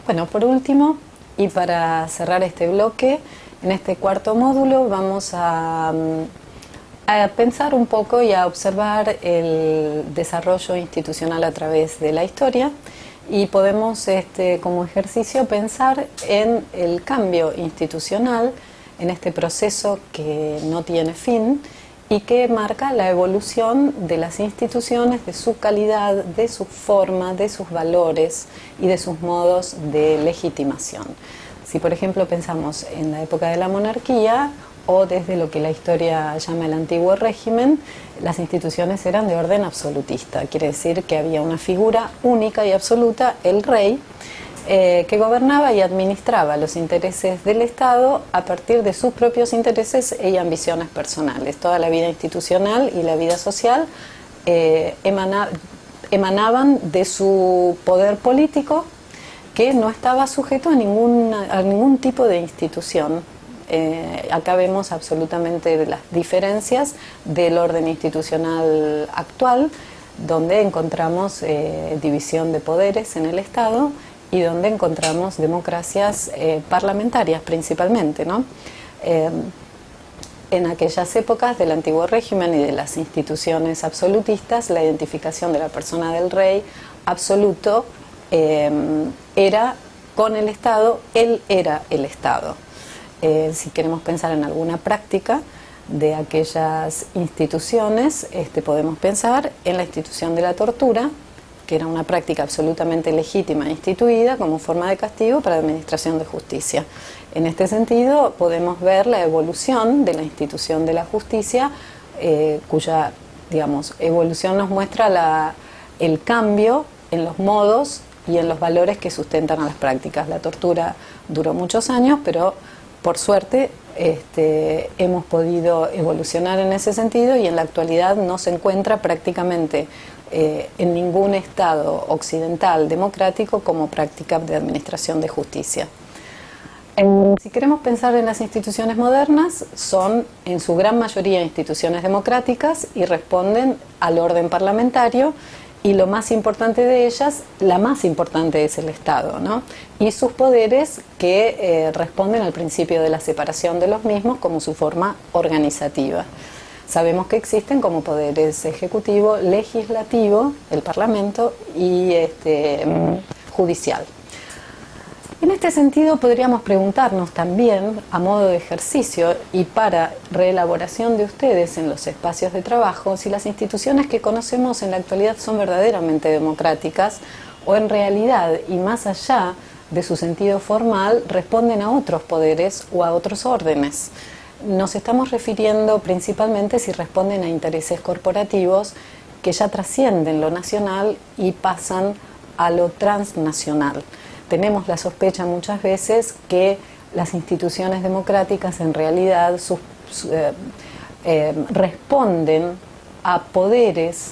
Bueno, por último, y para cerrar este bloque, en este cuarto módulo vamos a pensar un poco y a observar el desarrollo institucional a través de la historia, y podemos como ejercicio pensar en el cambio institucional, en este proceso que no tiene fin y que marca la evolución de las instituciones, de su calidad, de su forma, de sus valores y de sus modos de legitimación. Si por ejemplo pensamos en la época de la monarquía o desde lo que la historia llama el antiguo régimen, las instituciones eran de orden absolutista, quiere decir que había una figura única y absoluta, el rey, que gobernaba y administraba los intereses del Estado a partir de sus propios intereses y ambiciones personales. Toda la vida institucional y la vida social emanaban de su poder político, que no estaba sujeto a ningún tipo de institución. Acá vemos absolutamente las diferencias del orden institucional actual, donde encontramos división de poderes en el Estado y donde encontramos democracias parlamentarias principalmente, ¿no? En aquellas épocas del antiguo régimen y de las instituciones absolutistas, la identificación de la persona del rey absoluto era con el Estado, él era el Estado. Si queremos pensar en alguna práctica de aquellas instituciones, podemos pensar en la institución de la tortura, que era una práctica absolutamente legítima e instituida como forma de castigo para la administración de justicia. En este sentido, podemos ver la evolución de la institución de la justicia, cuya, digamos, evolución nos muestra el cambio en los modos y en los valores que sustentan a las prácticas. La tortura duró muchos años, pero por suerte hemos podido evolucionar en ese sentido, y en la actualidad no se encuentra prácticamente en ningún Estado occidental democrático como práctica de administración de justicia. Si queremos pensar en las instituciones modernas, son en su gran mayoría instituciones democráticas y responden al orden parlamentario, y lo más importante de ellas, la más importante es el Estado, ¿no? Y sus poderes que responden al principio de la separación de los mismos como su forma organizativa. Sabemos que existen como poderes ejecutivo, legislativo, el Parlamento, y judicial. En este sentido podríamos preguntarnos también, a modo de ejercicio y para reelaboración de ustedes en los espacios de trabajo, si las instituciones que conocemos en la actualidad son verdaderamente democráticas o en realidad, y más allá de su sentido formal, responden a otros poderes o a otros órdenes. Nos estamos refiriendo principalmente si responden a intereses corporativos que ya trascienden lo nacional y pasan a lo transnacional. Tenemos la sospecha muchas veces que las instituciones democráticas en realidad responden a poderes,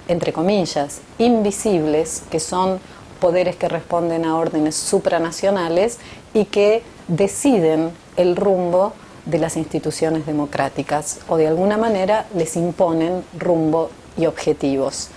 entre comillas, invisibles, que son poderes que responden a órdenes supranacionales y que deciden el rumbo de las instituciones democráticas, o de alguna manera les imponen rumbo y objetivos.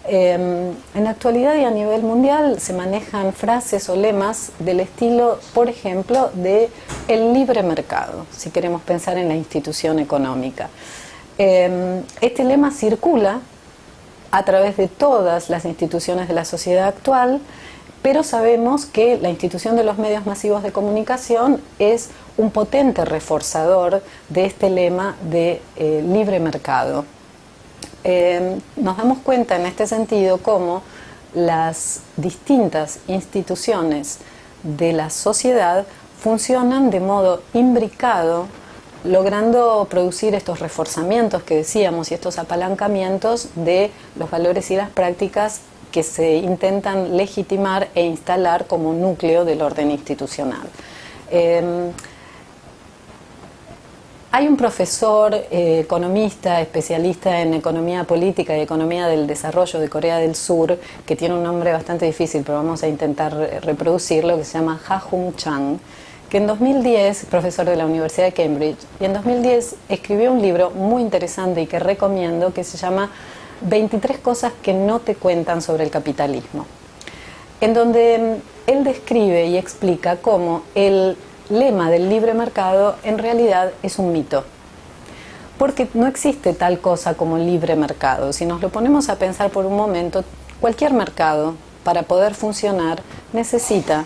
En la actualidad y a nivel mundial se manejan frases o lemas del estilo, por ejemplo, de el libre mercado, si queremos pensar en la institución económica. Este lema circula a través de todas las instituciones de la sociedad actual, pero sabemos que la institución de los medios masivos de comunicación es un potente reforzador de este lema de libre mercado. Nos damos cuenta en este sentido cómo las distintas instituciones de la sociedad funcionan de modo imbricado, logrando producir estos reforzamientos que decíamos y estos apalancamientos de los valores y las prácticas que se intentan legitimar e instalar como núcleo del orden institucional. Hay un profesor economista, especialista en economía política y economía del desarrollo de Corea del Sur, que tiene un nombre bastante difícil, pero vamos a intentar reproducirlo, que se llama Ha-Jung Chang, que en 2010, profesor de la Universidad de Cambridge, y en 2010 escribió un libro muy interesante y que recomiendo, que se llama 23 cosas que no te cuentan sobre el capitalismo, en donde él describe y explica cómo el lema del libre mercado en realidad es un mito. Porque no existe tal cosa como libre mercado. Si nos lo ponemos a pensar por un momento, cualquier mercado, para poder funcionar, necesita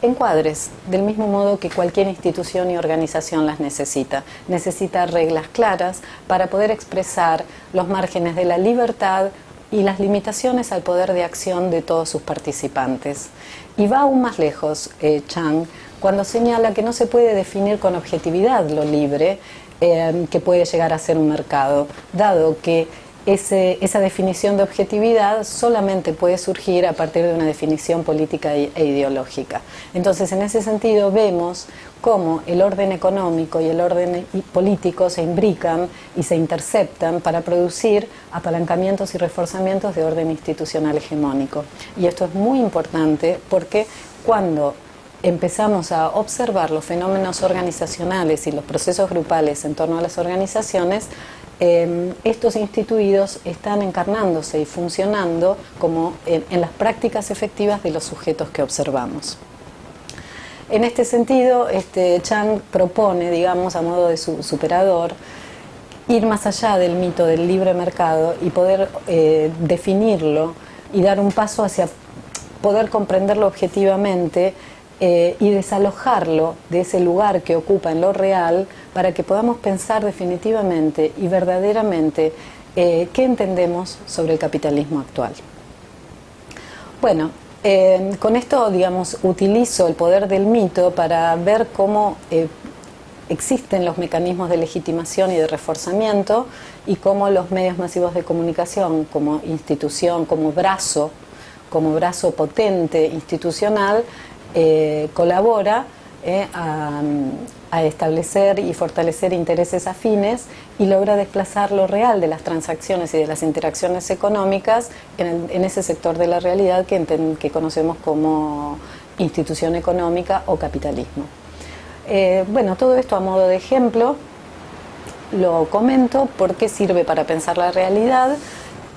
encuadres, del mismo modo que cualquier institución y organización las necesita. Necesita reglas claras para poder expresar los márgenes de la libertad y las limitaciones al poder de acción de todos sus participantes. Y va aún más lejos, Chang, cuando señala que no se puede definir con objetividad lo libre que puede llegar a ser un mercado, dado que esa definición de objetividad solamente puede surgir a partir de una definición política e ideológica. Entonces, en ese sentido, vemos cómo el orden económico y el orden político se imbrican y se interceptan para producir apalancamientos y reforzamientos de orden institucional hegemónico. Y esto es muy importante porque cuando empezamos a observar los fenómenos organizacionales y los procesos grupales en torno a las organizaciones, estos instituidos están encarnándose y funcionando como en las prácticas efectivas de los sujetos que observamos. En este sentido, Chang propone, digamos, a modo de su superador, ir más allá del mito del libre mercado y poder definirlo y dar un paso hacia poder comprenderlo objetivamente y desalojarlo de ese lugar que ocupa en lo real para que podamos pensar definitivamente y verdaderamente qué entendemos sobre el capitalismo actual. Bueno, con esto, digamos, utilizo el poder del mito para ver cómo existen los mecanismos de legitimación y de reforzamiento y cómo los medios masivos de comunicación como institución, como brazo potente institucional, colabora a establecer y fortalecer intereses afines y logra desplazar lo real de las transacciones y de las interacciones económicas en ese sector de la realidad que conocemos como institución económica o capitalismo. Bueno, todo esto a modo de ejemplo lo comento porque sirve para pensar la realidad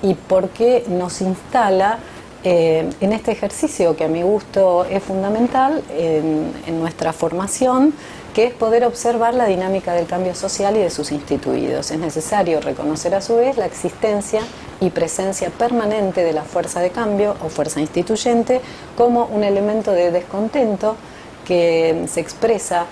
y porque nos instala en este ejercicio que a mi gusto es fundamental en nuestra formación, que es poder observar la dinámica del cambio social y de sus instituidos. Es necesario reconocer a su vez la existencia y presencia permanente de la fuerza de cambio o fuerza instituyente como un elemento de descontento que se expresa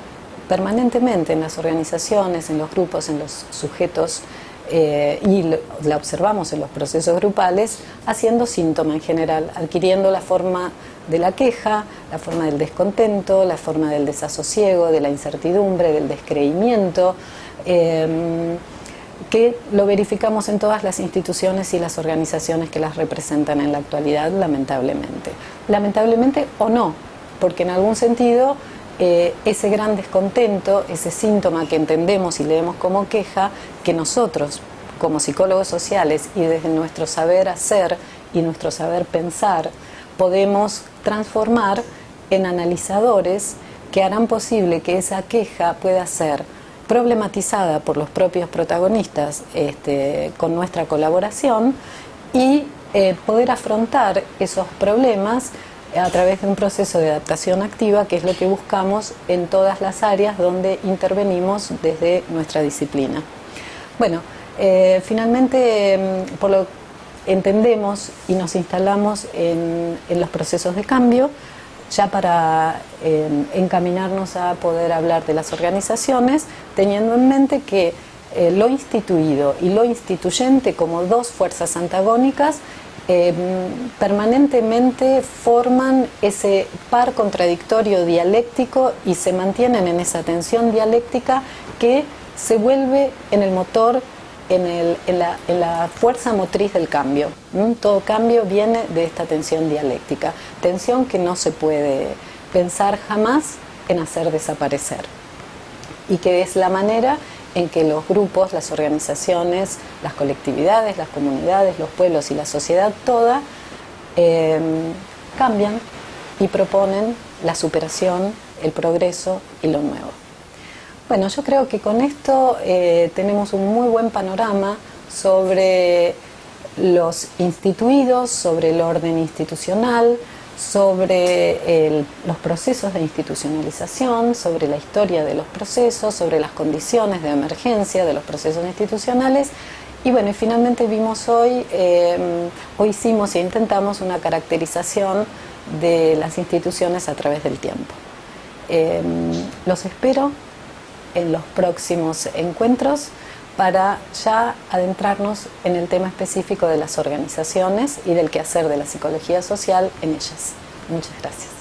permanentemente en las organizaciones, en los grupos, en los sujetos y la observamos en los procesos grupales, haciendo síntoma en general, adquiriendo la forma de la queja, la forma del descontento, la forma del desasosiego, de la incertidumbre, del descreimiento, que lo verificamos en todas las instituciones y las organizaciones que las representan en la actualidad, lamentablemente. Lamentablemente o no, porque en algún sentido ese gran descontento, ese síntoma que entendemos y leemos como queja, que nosotros, como psicólogos sociales y desde nuestro saber hacer y nuestro saber pensar, podemos transformar en analizadores que harán posible que esa queja pueda ser problematizada por los propios protagonistas con nuestra colaboración y poder afrontar esos problemas a través de un proceso de adaptación activa, que es lo que buscamos en todas las áreas donde intervenimos desde nuestra disciplina. Bueno, finalmente, por lo entendemos y nos instalamos en los procesos de cambio, ya para encaminarnos a poder hablar de las organizaciones, teniendo en mente que lo instituido y lo instituyente como dos fuerzas antagónicas permanentemente forman ese par contradictorio dialéctico y se mantienen en esa tensión dialéctica que se vuelve en el motor, en la fuerza motriz del cambio. Todo cambio viene de esta tensión dialéctica, tensión que no se puede pensar jamás en hacer desaparecer y que es la manera en que los grupos, las organizaciones, las colectividades, las comunidades, los pueblos y la sociedad toda cambian y proponen la superación, el progreso y lo nuevo. Bueno, yo creo que con esto tenemos un muy buen panorama sobre los instituidos, sobre el orden institucional, sobre los procesos de institucionalización, sobre la historia de los procesos, sobre las condiciones de emergencia de los procesos institucionales. Y bueno, y finalmente vimos hoy hicimos e intentamos una caracterización de las instituciones a través del tiempo. Los espero en los próximos encuentros para ya adentrarnos en el tema específico de las organizaciones y del quehacer de la psicología social en ellas. Muchas gracias.